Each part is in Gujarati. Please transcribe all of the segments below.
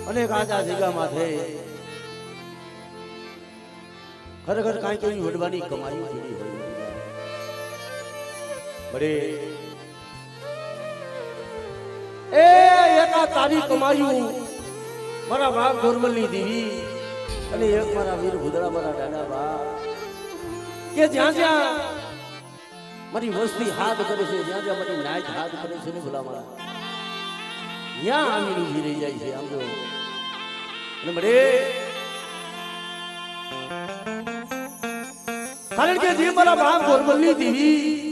અનેક આજા જગ્યામાં થઈ ખરેખર કાંઈ કેવી વડવાની કમાયું પીડી હોય બડે એ એકા તારી કમાયું મારા બાપ ધોરમલની દેવી અને એક મારા વીર ભુદડા મારા દાદા બા કે જ્યાં જ્યાં મારી વસ્તી હાથ કરે છે જ્યાં જ્યાં મારી નાચ હાથ કરે છે ને ભલા મારા ત્યાં આવીને ઉભી રહી જાય છે આમ જો અને બડે કારણ કે જે મારા બાપ ધોરમલની દેવી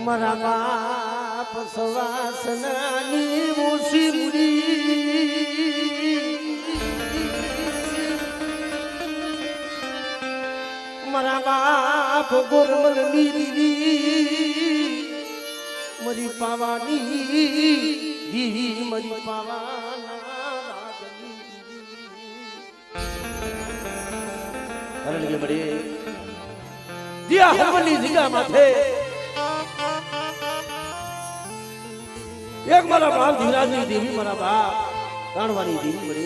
મારા બાપ સવાસનાની મોસી મુરી મારા બાપ ગોરમલની દીવી મરી પાવાની દીવી મરી પાવાના રાજની કારણ કે બડે દિયા હરમની જગ્યા માથે એક મારા બાપ ધીરાજની દેવી મારા બાપ કાણવાની દેવી મળે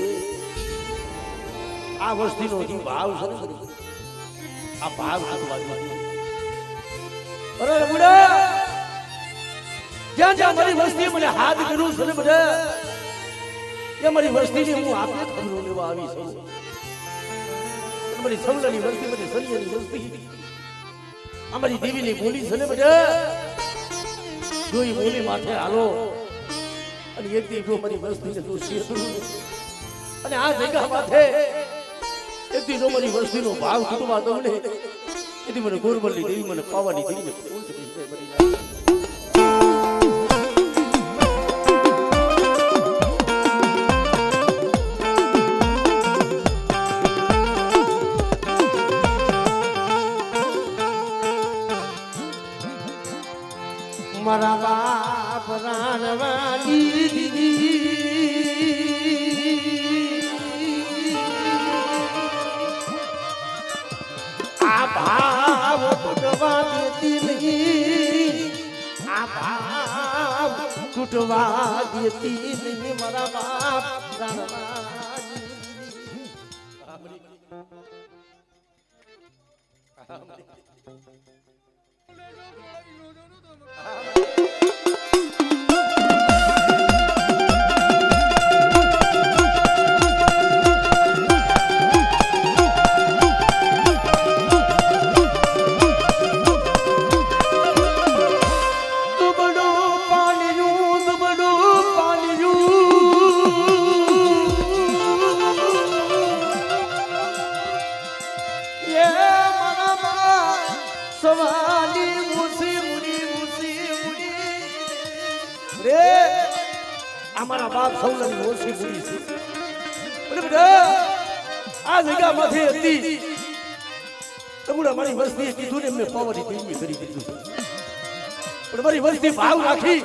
આ વસ્તીનો જે ભાવ છે આ ભાવ અરે બુડા જ્યાં જ્યાં મારી વસ્તી મને હાથ કર્યું છે ને બધા એ મારી વસ્તીને હું આપને ખબરો લેવા આવી છું મારી સૌલાની વસ્તી મને સલિયાની વસ્તી અમારી દેવીની બોલી છે ને બધા જોઈ બોલી માથે હાલો અને એક દી જો મારી વસ્તીને દોષી અને આ જગ્યા માથે એક દી જો મારી વસ્તીનો ભાવ કુટુંબા દઉં ને એથી મને ગોરમલની દેવી મને પાવાની દેવીને મારા બાપ રાણવાની દીદી આ ભાવ તૂટવા દેતી નહીં આ ભાવ તૂટવા દેતી નહીં મારા બાપ રાણવાની અમારા બાપ સૌલાની ઓછી પૂરી છે અને બધા આ જગ્યા માંથી હતી તમુડા મારી વસ્તીએ કીધું ને એમને પાવાની દેવી કરી દીધું પણ મારી વસ્તી ભાવ રાખી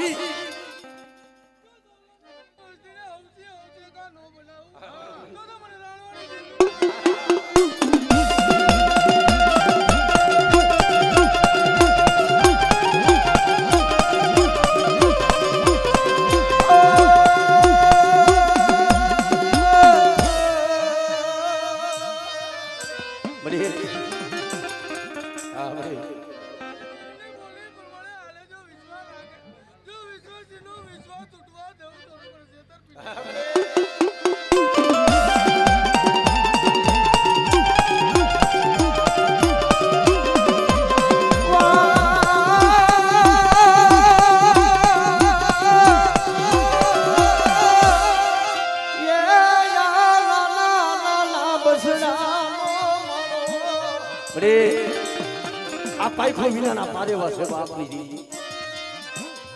આ પાયખો વિનાના પારેવા છે બાપની દીદી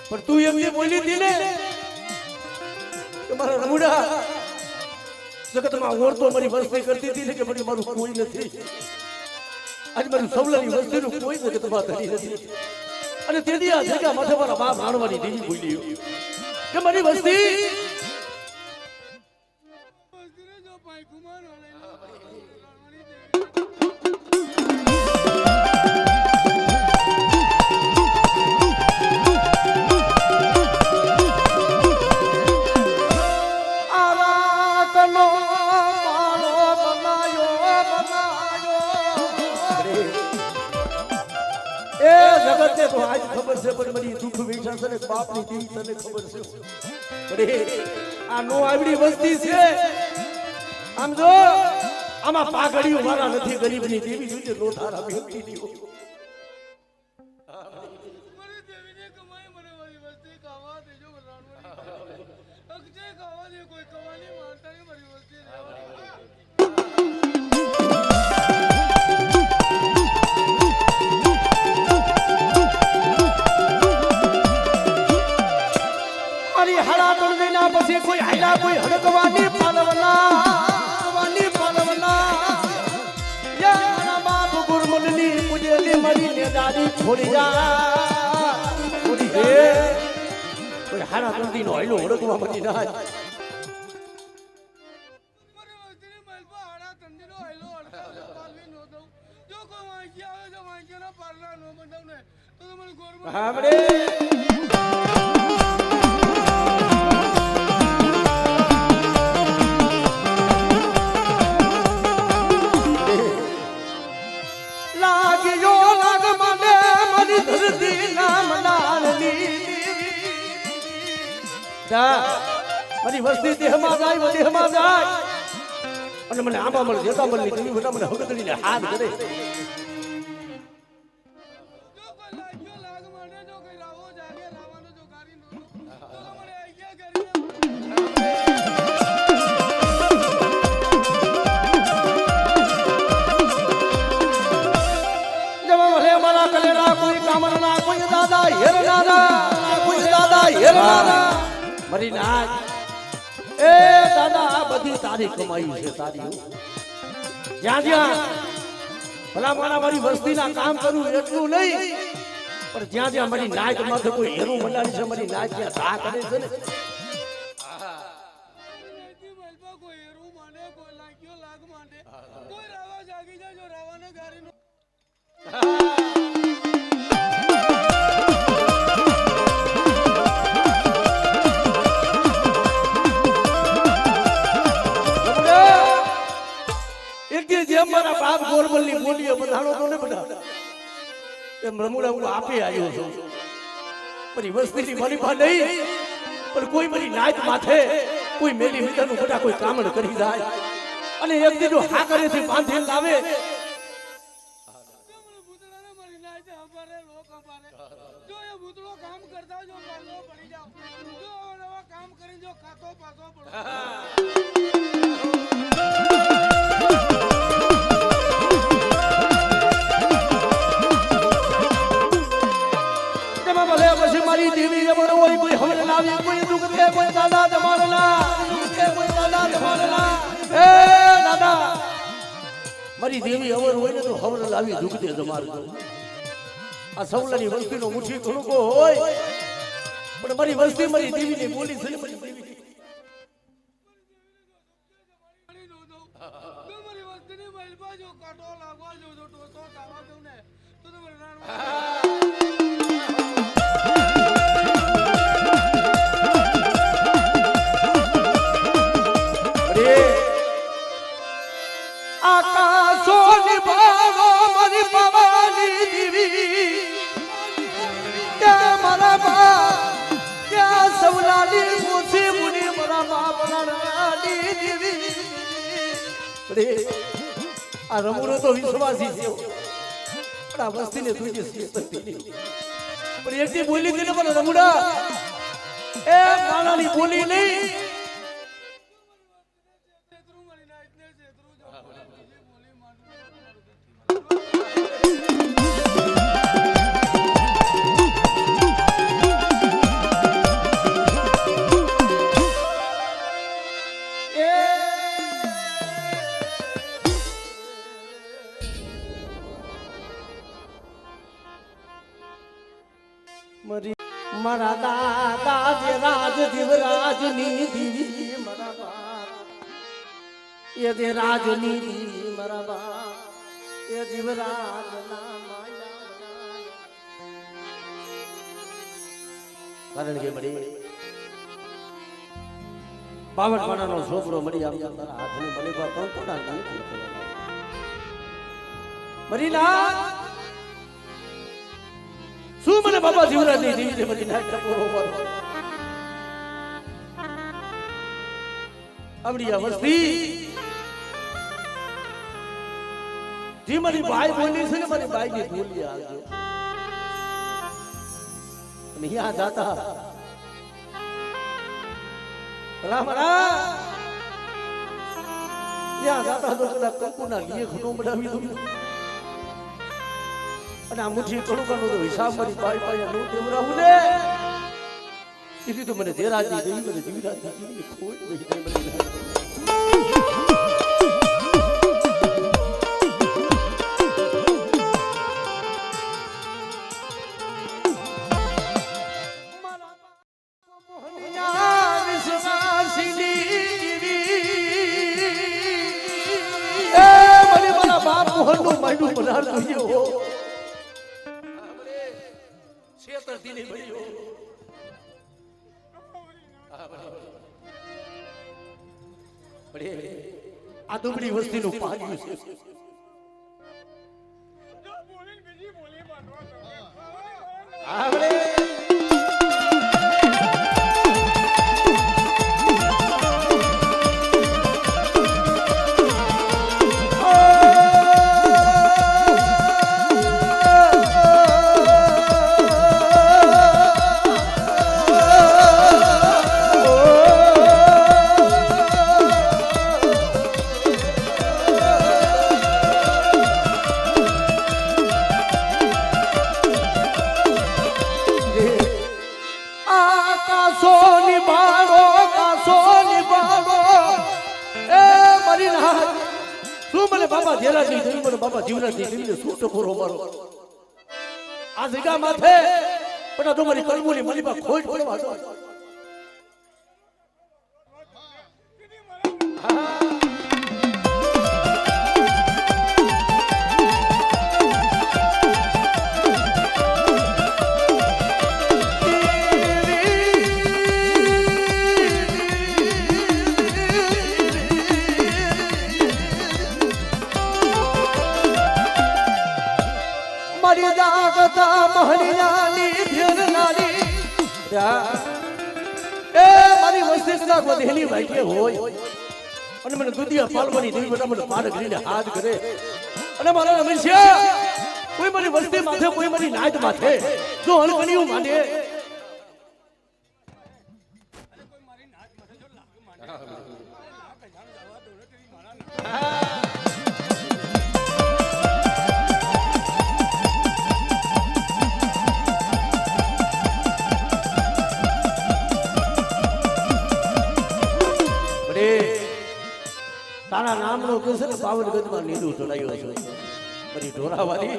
પણ તું એમ જે બોલી હતી ને કે મારા રમુડા જગતમાં ઓરતો મારી વસ્તી કરતી હતી ને કે મારું કોઈ નથી આજ મારી સૌલાની વસ્તીનું કોઈ જગતમાં ધરી નથી અને તેથી આ જગ્યા માથે મારા બાપ માણવાની દેવી બોલી કે મારી વસ્તી જગતને તો આજ ખબર છે પણ મારી દુઃખ વેઠા છે ને બાપની દેવી તને ખબર છે પણ આ નો આવડી વસ્તી છે આમ જો આમાં પાઘડીઓ વાળા નથી ગરીબની દેવી જોઈએ નો તારા બેટી દીઓ મારી દેવીને કમાઈ મને મારી વસ્તી ખાવા દેજો બરાબર અક્ષય ખાવા દે કોઈ કમાની મારતા નહીં મારી વસ્તી મારી હળા તળવીના પછી કોઈ હાયલા કોઈ હડકવાની પાલવના છોડી જા છોડી દે કોઈ હારા ગંદી નો હાયલો હડકવા મળી ના મારી વસ્તીને મલપા હાડા તંદીનો હાયલો હડકાવ પાલવી નો દઉં જો કોઈ વાંચી આવે તો વાંચીના પારલા નો બનાવ ને તો તમારે ગોરમાં હામડે મારી વસ્તી દેહમાં જાય દેહમાં જાય અને મને આંબા મળે જેતા મળે દેવી બધા મને હગદડીને હાથ કરે જો કોઈ લાગ્યો લાગ માંડે જો કોઈ રાવો જાગે રાવાનો જો ગારી નો તો તમારે આઈયા કરી જવા ભલે મારા કલેરા કોઈ કામરના કોઈ દાદા હેરનારા કોઈ દાદા હેરનારા મારી નાચ એ દાદા આ બધી તારી કમાઈ છે તારી જ્યાં જ્યાં ભલા મારા મારી વસ્તીના કામ કરું એટલું નહીં પણ જ્યાં જ્યાં મારી નાચ માથે કોઈ હેરું મંડાણી છે મારી નાચ જ્યાં ધા કરે છે ને મલપા કોઈ હેરું માંડે કોઈ લાગ્યો લાગ માંડે કોઈ રાવા જાગી જાય જો રાવાને ગારી નો મારા બાપ ગોરબલની બોલીઓ બધાનો તો ને બધા એમ રમુડા હું આપે આવ્યો છું મારી વસ્તીની મનીપા નહીં પણ કોઈ મારી નાચ માથે કોઈ મેલી મીઠાનું બધા કોઈ કામણ કરી જાય અને એક દીધો હા કરેથી બાંધીને લાવે ભૂતળાને મારી નાચે હંભારે લોક હંભારે જો એ ભૂતળો કામ કરતા જો પાછો પડી જાવ જો નવા કામ કરીને જો ખાતો પાછો પડો પછી મારી દેવી જમણ હોય કોઈ હમણ લાવી કોઈ દુઃખ દે કોઈ દાદા જમાડલા કોઈ દાદા જમાડલા એ દાદા મારી દેવી અવર હોય ને તો હવર લાવી દુઃખ દે જમાડજો આ સૌલાની વસ્તીનો મુઠ્ઠી ઘણુકો હોય પણ મારી વસ્તી મારી દેવીની બોલી છે મારી દેવી મારી વસ્તીની મલબા જો કાટો લાગવા જો જો ટોસો તાવા દઉં ને તો તમારે રાણ આકાશો નિભાવો મારી પવાની દેવી ત્યાં મારા બા ત્યાં સવલાની મોસી મુનિ મારા બા બનાની દેવી આ રમુનો તો વિશ્વાસી છે પણ આ વસ્તીને તુજે શકતી નહીં પણ એકથી બોલી દીને પણ રમુડા એ માણાની બોલી નહીં મારા દાદા જે રાજ દિવરાજ ની દીવી મારા બાપ એ જે રાજ ની દીવી મારા બાપ એ દિવરાજ ના માયા કારણ કે મળી બાવટ માણાનો છોકરો મળી આવ્યો તારા હાથની મળી બા કોણ મરી ના મને બાબા જીવરાજની દેવી બધી નાક ટપોરો મારો આવડી આ વસ્તી જે મારી બાઈ બોલી છે ને મારી બાઈ ની બોલી આવજો અને યા જાતા ભલા ભલા યા જાતા તો કદાચ કંકુના લીએ ઘણો બનાવી દઉં અને આ મુઠ્ઠી કણુકાનો તો હિસાબ મારી બાઈ પાસે નો દેવરાવું ને તેથી તો મને દેરાજી દેવી મને જીવરાજી દેવી ખોટ વહી ગઈ મને મોહનનું માંડું બનાર જોઈએ હો છેતરતી નહીં ભઈ હો આ દુબળી વસ્તીનું પાગ્યું છે જો બોલીને બીજી બોલી માનવા આવડે બાબા જેરાજી દેવી મને બાબા જીવરાજી દેવીને શું ટકોરો મારો આ જગ્યા માથે પણ તો મારી કલમુની મલીબા ખોટ પડવા દો મારી વસ્તી કદાચ વધેલી વાઈટે હોય અને મને દુધિયા પાલવાની દેવી બધા મને પાડ કરીને હાથ કરે અને મારા રમેશિયા કોઈ મારી વસ્તી માથે કોઈ મારી નાત માથે જો હલકણીયું માને તારા નામનો કૃષ્ણ પાવનગઢમાં લીધું ચડાયો છે મારી ઢોરાવાળી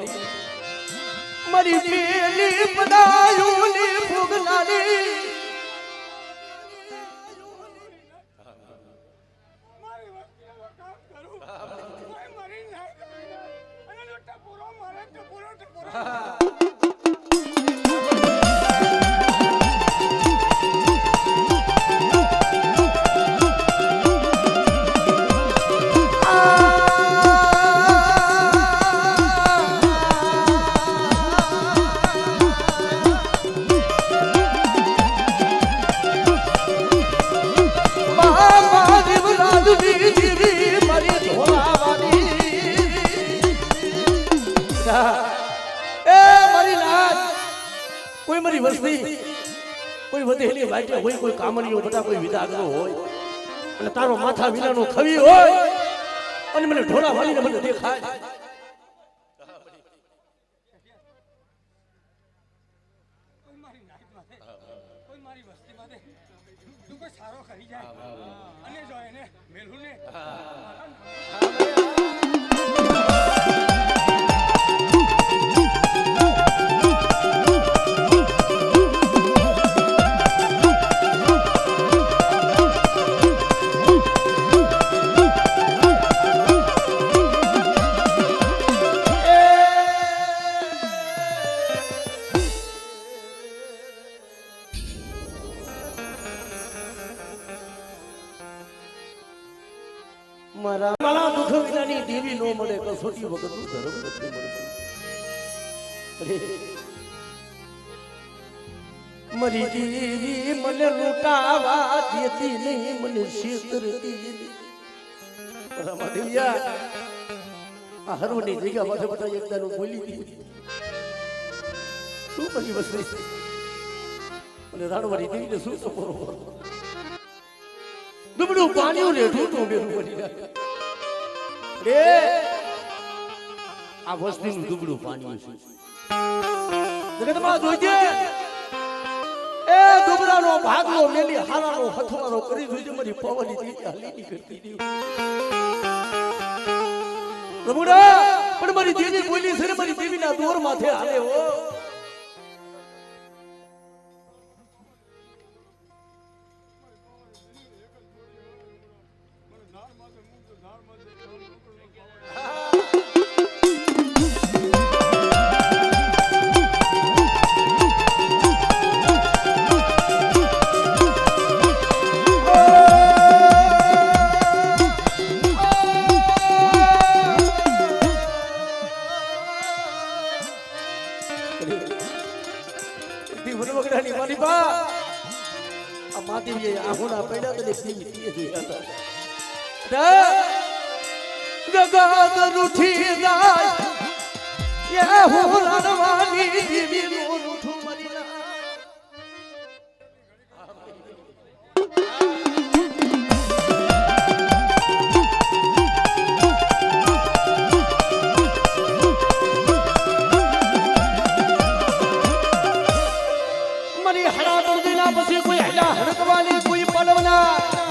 મારી પેલી પડાયુની ફૂગનારી મારી વસ્તીનો કામ કરું કોઈ મરી ના અને જો ટપોરો મારે ટપોરો કોઈ મારી વસ્તી કોઈ વધેલી વાટે હોય કોઈ કામણીઓ બધા કોઈ વિદાગરો હોય અને તારો માથા વિનાનો ખવી હોય અને મને ઢોરા વાળીને મને દેખાય કોઈ મારી વસ્તી માં તું કોઈ સારો કરી જાય અને જો એને મેલું ને મારા દુઃખ વિનાની દેવી નો મળે કસોટી વગરનું ધર્મ નથી મળતું મરી જીવી મને લૂંટાવા દેતી નહીં મને છેતરતી રમાદેવિયા આ હરવની જગ્યા માથે બધા એકદાનું બોલી દીધી શું બની વસ્તુ અને રાણવાડી દેવીને શું સપોરો દુબડું પાણી રેઠું તો બેરું બની રે આ વસ્તીનું દુબડું પાણી છે જગતમાં જોઈજે એ દુબરાનો ભાગલો મેલી હારાનો હથવારો કરી જોઈજે મારી પવની દેવી હાલી નીકળતી નહીં રમુડા પણ મારી દેવી બોલી છે મારી દેવીના દોર માથે હાલે હો જગત રૂઠી જાય એ હું રણવાની દેવીનું રૂઠું મરી મરી હરા દુર્દીના પછી કોઈ હડા હડકવાની કોઈ પલવના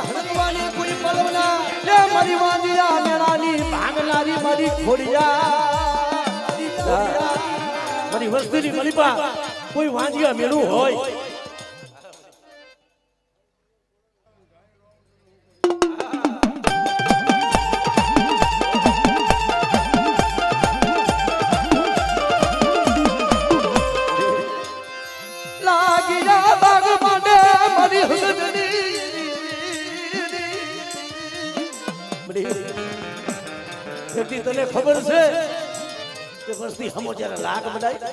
હડકવાની કોઈ પલવના લે મરી વાંદિયા મેળાની ભાગનારી મારી ખોડિયા મારી વસ્તીની મલીપા કોઈ વાંદિયા મેળું હોય લાગિયા બાગ માટે મારી હૃદયની તને ખબર છે કે વસ્તી હમો જ્યારે લાગ બધાય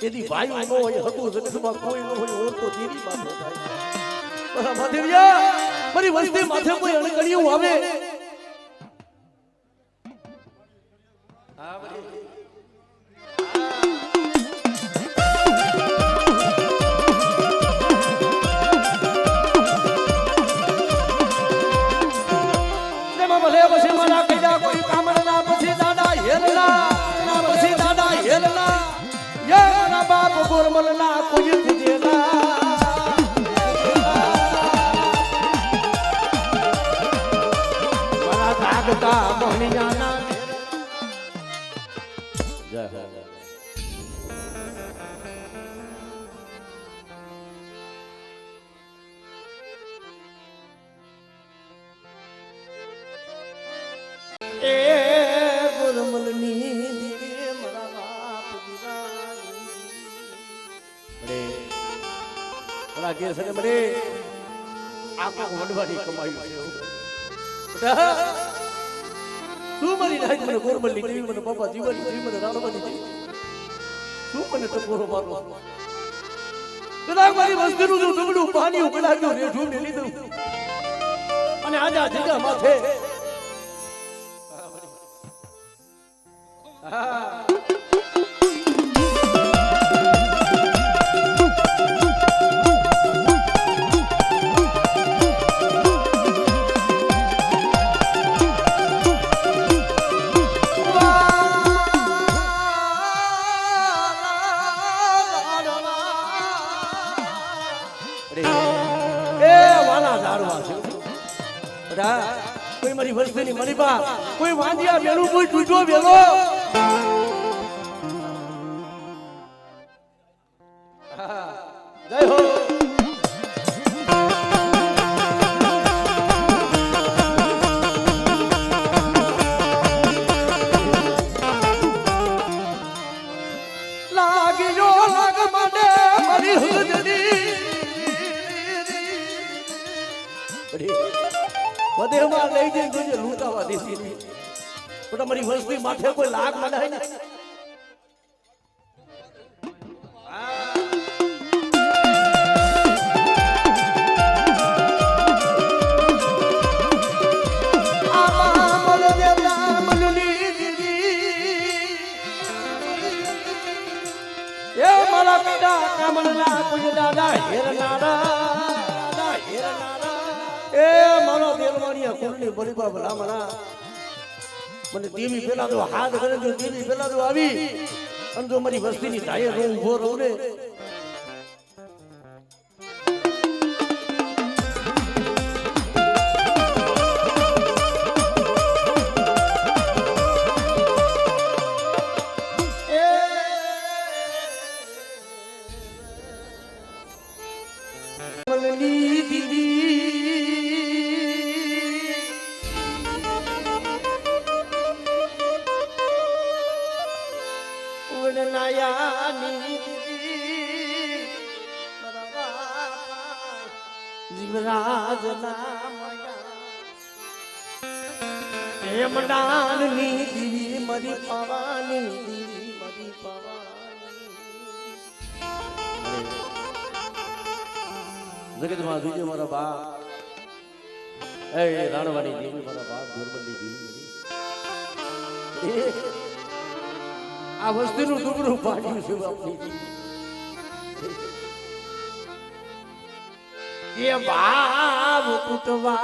તેથી ભાઈ ન હોય હતું જગતમાં કોઈ ન હોય ઓળખો દેવી બાબત થાય મહાદેવિયા મારી વસ્તી માથે કોઈ અણકડિયું આવે ગોરમલના કોઈ ખુદેલા મારા જાગતા મોહનિયાના જય હો એ ગોરમલની દીવે મારા બાપ દીના કે છે મને આખો વડવાડી કમાયું છે તું મારી નાખ મને ગોરમલની દેવી મને બાપા જીવની દેવી મને રાણવાની દેવી તું મને ટકોરો મારો કદાચ મારી વસ્તીનું જો દુબળું પાણી ઉકળાવ્યું રેઠું ને લીધું અને આજા જગા માથે કોઈ મારી વસ્તીની મરીબા કોઈ વાંદિયા વેલું કોઈ ટૂટો વેલો જય હો લાગ્યો લાગ મને મારી હૃદયની વધેમાં લઈ જઈને જોજે લૂંટાવા દેતી પણ તમારી વસ્તી માથે કોઈ લાગ મનાય ને મારા પીડા કામણના કોઈ દાદા હેરનારા એ મારો દેલવાણીયા કુળની બળીબા ભલામણા મને દેવી પેલા તો હાથ કરે જો દેવી પેલા તો આવી અને જો મારી વસ્તીની ધાયે હું ઊભો રહું ને હેમડાની દીવી મારી પાવાની દીવી મારી પાવાની જગતમાં જોજે મારા બાપ એ રાણવાની દેવી મારા બાપ ધોરબંધી દેવી આ વસ્તુનું દુબળું પાડ્યું છે બાપની ये भाव टूटवा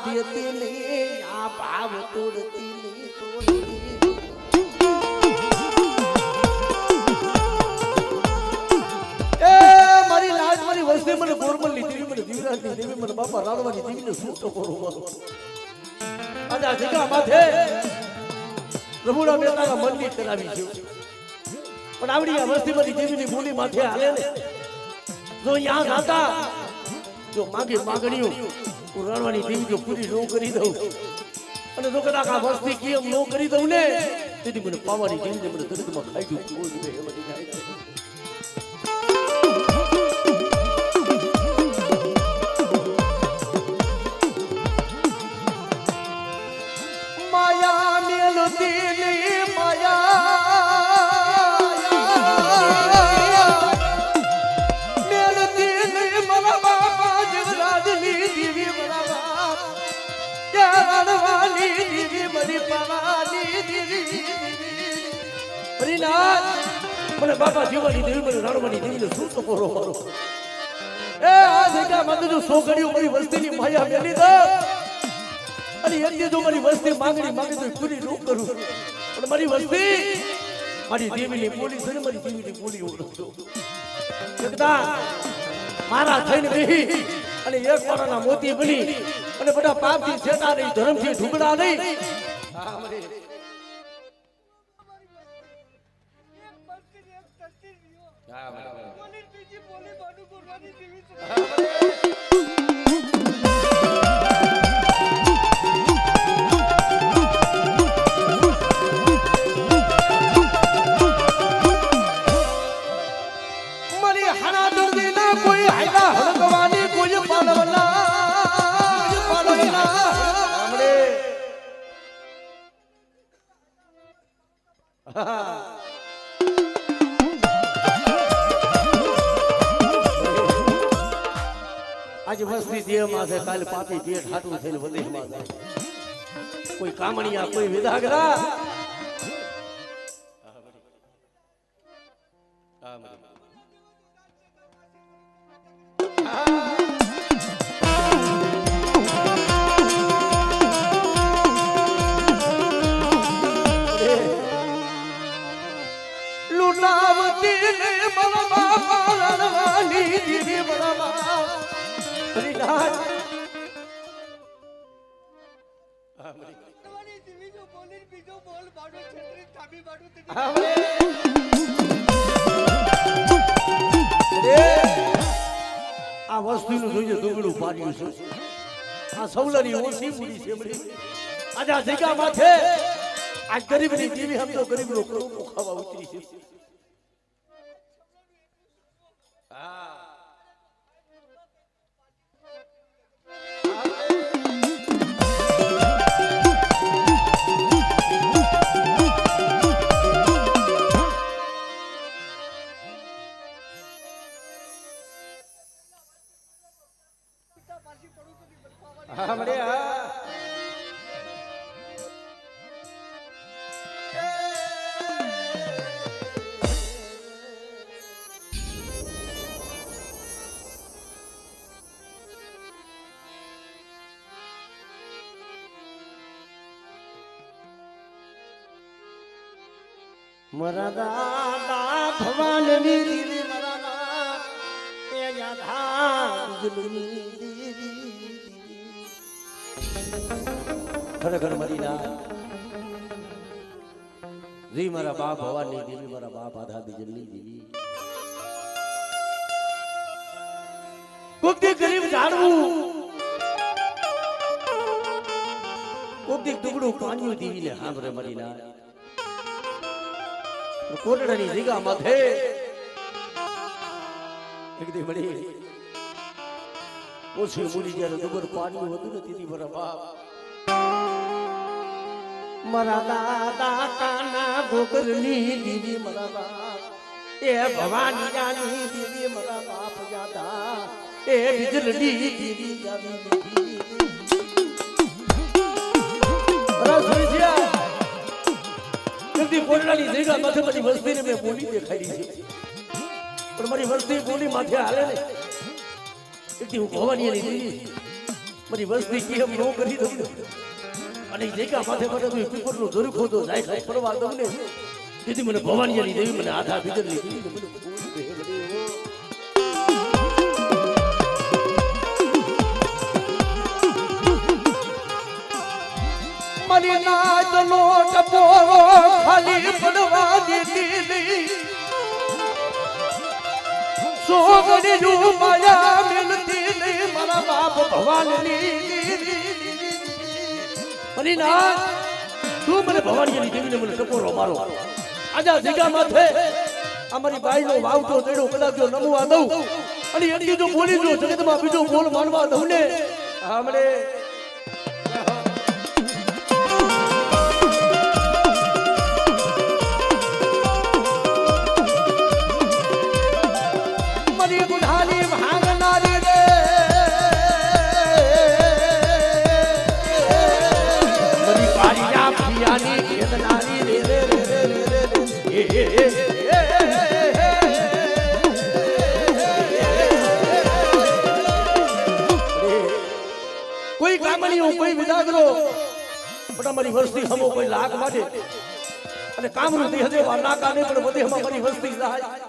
देती नहीं आ भाव तोड़ती नहीं तोड़ती ए मारी लाज मारी वस्ती મને ગોરમલ લીધી મને જીવરાજની દેવી મને બાપા રાણવાની દેવીને શું તો કરું મારો આજા જગા માથે પ્રભુના બેટાના મંદિર કરાવી છે પણ આવડી આ વસ્તી મારી દેવીની બોલી માથે હાલે ને જો યાં જાતા જો માગી માગણીઓ હું રાણવાની દેવી જો પૂરી ન કરી દઉં અને જો કદાચ આ વસ્તી કેમ ન કરી દઉં ને તેથી મને પાવાની દેવીને મને દર્દમાં ખાઈ ગયું કોઈ દીધે એ બધી જાય માયા મેલતી ની મને બાપા જીવાની દેવી મને રાણવાની દેવીને શું તો કરો મારો એ આ જગ્યા માં તો સોગડીઓ મારી વસ્તીની માયા મેલી દો અને એટલે જો મારી વસ્તી માંગણી માંગે તો પૂરી ન કરું પણ મારી વસ્તી મારી દેવીની બોલી છે ને મારી દેવીની બોલી ઓળખજો જગદા મારા થઈને બેહી અને એક વાળાના મોતી બની અને બધા પાપથી છેટા નહીં ધર્મથી ઢુકડા નહીં आज वस्ती देह माथे काल पापी पेट हाटू थઈને વદેશમાં જાય કોઈ કામણિયા કોઈ વિદાગરા લૂટાવતી ને મારા બાપા રાણવાની દીદી મારા બાપ આ વસ્તુનું જોઈએ દુગડું પાડ્યું છે આ સૌલાની ઓછી મૂડી છે આજે આ જગ્યા માથે આ ગરીબની દેવી હમ તો ગરીબનો કરોડો ખાવા ઉતરી છે મારા દાદા ભવાનની દીદી મારા ના એ યાદા બીજલની દીદી ખરેખર મારી ના જી મારા બાપ ભવાની દેવી મારા બાપ આધા બીજલની દેવી કોકથી ગરીબ જાણવું કોકથી ટુકડું પાણી દેવીને સાંભળે મારી ના કોટડાની જગ્યા માથે એક દી મળી ઓછી મૂડી જ્યારે દુબર પાણી હતું ને તેથી મારા બાપ મારા દાદા કાના ગોકરની દીદી મારા બાપ એ ભવાની જાની દીદી મારા બાપ જાતા એ બીજલડી દીદી જાની દીદી મારા સુરજિયા જલ્દી કોટડાની જગ્યા માથે મારી વસ્તીને મેં બોલી દેખાડી છે પણ મારી વસ્તી બોલી માથે હાલે ને એટલી હું ભવાની દીદી મારી વસ્તી કેમ નો કરી દઉં અને જગ્યા માથે માથે તું પીપરનું ઝરૂખો તો જાય ખાઈ ફરવા દઉં ને તેથી મને ભવાનીની દેવી મને આધા ભીતરની દેવી મને મને નાચ લોટ પોરો ખાલી પડવા દીધી નહીં સોગડી નું માયા મિલતી નહીં મારા બાપ ભવાનની મને ના તું મને ભવાનીની દેવીને મને ટકોરો મારો આજા જગ્યા માથે અમારી બાઈનો વાવતો તેડો કદાચ જો નમવા દઉં અને એટલી જો બોલી જો જગતમાં બીજો બોલ માનવા દઉં ને હમણે મરી ગુઢાની ભાંગનારી રે મરી પારિયા પિયાની વેદનાની રે રે રે રે કોઈ કામણીઓ કોઈ વિદાગરો પણ અમારી વસ્તી હમો કોઈ લાગ માટે અને કામરૂ દી હદે વાર નાકા ને પણ બધે મારી વસ્તી જાય